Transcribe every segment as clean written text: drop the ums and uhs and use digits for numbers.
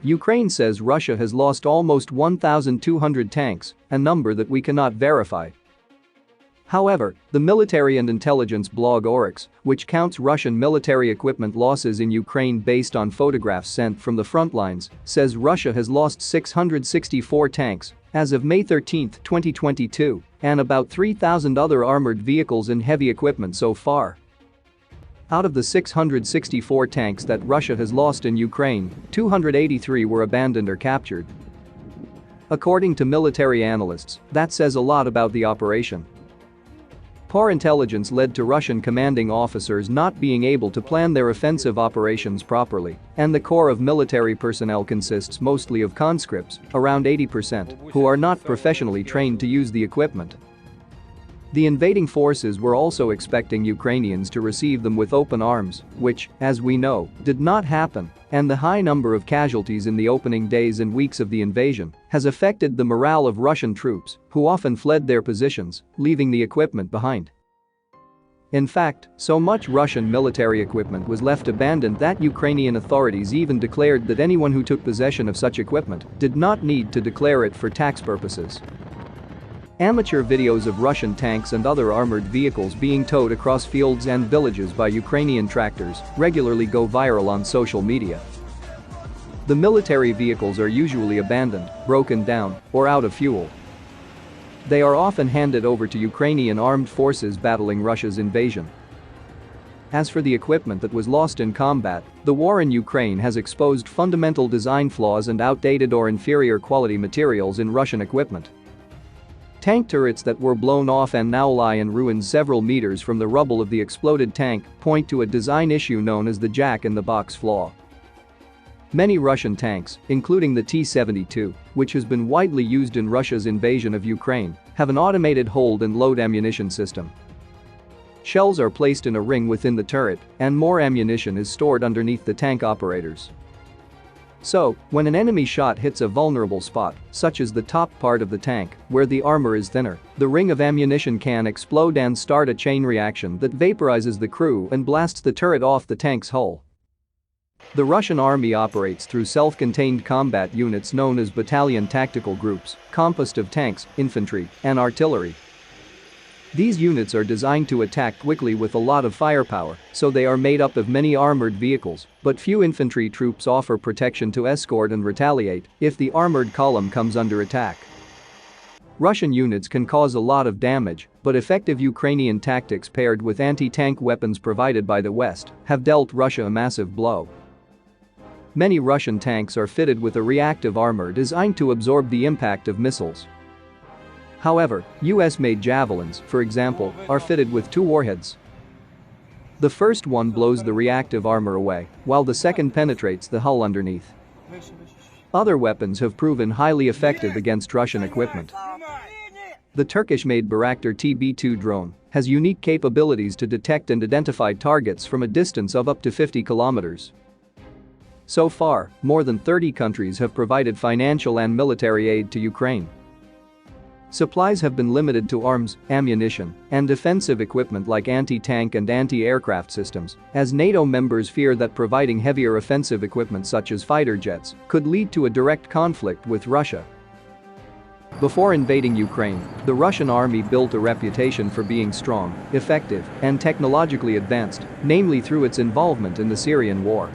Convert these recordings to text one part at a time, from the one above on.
Ukraine says Russia has lost almost 1,200 tanks, a number that we cannot verify. However, the military and intelligence blog Oryx, which counts Russian military equipment losses in Ukraine based on photographs sent from the front lines, says Russia has lost 664 tanks as of May 13, 2022, and about 3,000 other armored vehicles and heavy equipment so far. Out of the 664 tanks that Russia has lost in Ukraine, 283 were abandoned or captured. According to military analysts, that says a lot about the operation. Poor intelligence led to Russian commanding officers not being able to plan their offensive operations properly, and the core of military personnel consists mostly of conscripts, around 80%, who are not professionally trained to use the equipment. The invading forces were also expecting Ukrainians to receive them with open arms, which, as we know, did not happen, and the high number of casualties in the opening days and weeks of the invasion has affected the morale of Russian troops, who often fled their positions, leaving the equipment behind. In fact, so much Russian military equipment was left abandoned that Ukrainian authorities even declared that anyone who took possession of such equipment did not need to declare it for tax purposes. Amateur videos of Russian tanks and other armored vehicles being towed across fields and villages by Ukrainian tractors regularly go viral on social media. The military vehicles are usually abandoned, broken down, or out of fuel. They are often handed over to Ukrainian armed forces battling Russia's invasion. As for the equipment that was lost in combat, the war in Ukraine has exposed fundamental design flaws and outdated or inferior quality materials in Russian equipment. Tank turrets that were blown off and now lie in ruins several meters from the rubble of the exploded tank point to a design issue known as the jack-in-the-box flaw. Many Russian tanks, including the T-72, which has been widely used in Russia's invasion of Ukraine, have an automated hold and load ammunition system. Shells are placed in a ring within the turret, and more ammunition is stored underneath the tank operators. So, when an enemy shot hits a vulnerable spot, such as the top part of the tank, where the armor is thinner, the ring of ammunition can explode and start a chain reaction that vaporizes the crew and blasts the turret off the tank's hull. The Russian army operates through self-contained combat units known as battalion tactical groups, composed of tanks, infantry, and artillery. These units are designed to attack quickly with a lot of firepower, so they are made up of many armored vehicles, but few infantry troops offer protection to escort and retaliate if the armored column comes under attack. Russian units can cause a lot of damage, but effective Ukrainian tactics paired with anti-tank weapons provided by the West have dealt Russia a massive blow. Many Russian tanks are fitted with a reactive armor designed to absorb the impact of missiles. However, US-made Javelins, for example, are fitted with two warheads. The first one blows the reactive armor away, while the second penetrates the hull underneath. Other weapons have proven highly effective against Russian equipment. The Turkish-made Bayraktar TB2 drone has unique capabilities to detect and identify targets from a distance of up to 50 kilometers. So far, more than 30 countries have provided financial and military aid to Ukraine. Supplies have been limited to arms, ammunition, and defensive equipment like anti-tank and anti-aircraft systems, as NATO members fear that providing heavier offensive equipment such as fighter jets could lead to a direct conflict with Russia. Before invading Ukraine, the Russian army built a reputation for being strong, effective, and technologically advanced, namely through its involvement in the Syrian war.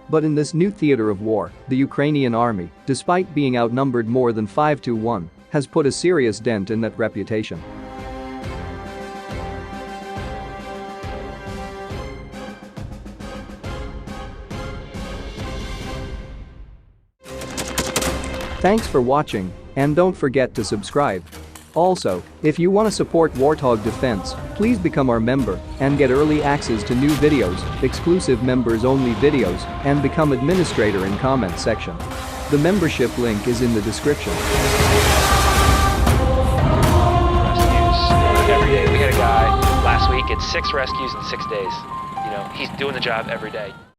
But in this new theater of war, the Ukrainian army, despite being outnumbered more than 5-1, has put a serious dent in that reputation. Thanks for watching, and don't forget to subscribe. Also, if you want to support Warthog Defense, please become our member and get early access to new videos, exclusive members-only videos, and become administrator in comment section. The membership link is in the description. Every day. We had a guy last week at 6 rescues in 6 days. He's doing the job every day.